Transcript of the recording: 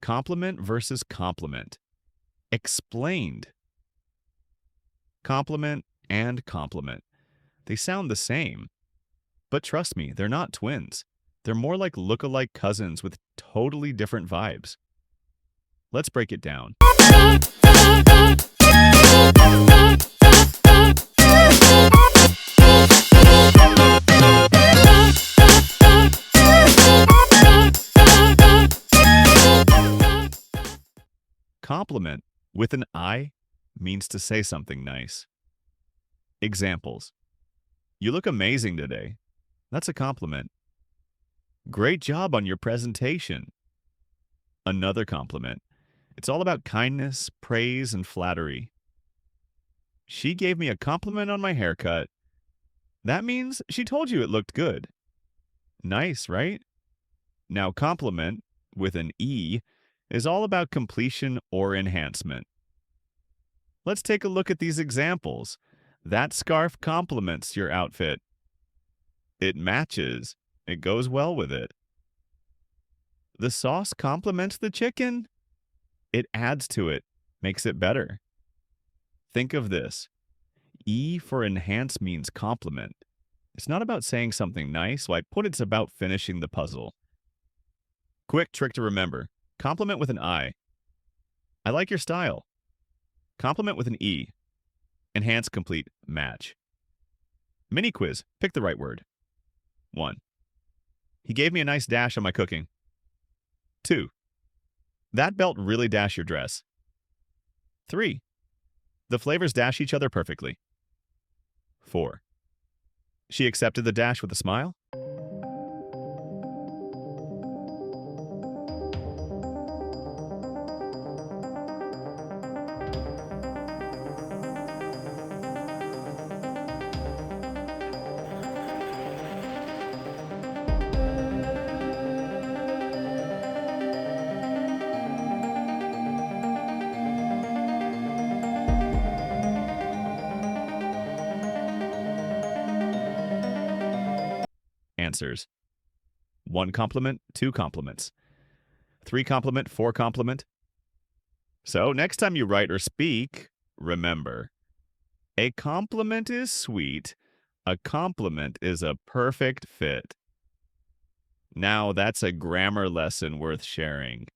Compliment versus compliment. Explained. Compliment and compliment. They sound the same. But trust me, they're not twins. They're more like look-alike cousins with totally different vibes. Let's break it down. Compliment with an I means to say something nice. Examples. You look amazing today. That's a compliment. Great job on your presentation. Another compliment. It's all about kindness, praise, and flattery. She gave me a compliment on my haircut. That means she told you it looked good. Nice, right? Now, compliment with an E is all about completion or enhancement. Let's take a look at these examples. That scarf complements your outfit. It matches. It goes well with it. The sauce complements the chicken. It adds to it, makes it better. Think of this. E for enhance means compliment. It's not about saying something nice, it's about finishing the puzzle. Quick trick to remember. Compliment with an I. I like your style. Compliment with an E. Enhance, complete, match. Mini quiz. Pick the right word. 1. He gave me a nice dash on my cooking. 2. That belt really dashed your dress. 3. The flavors dash each other perfectly. 4. She accepted the dash with a smile. Answers. 1 compliment, 2 compliments. 3 compliment, 4 compliment. So next time you write or speak, remember, a compliment is sweet, a compliment is a perfect fit. Now that's a grammar lesson worth sharing.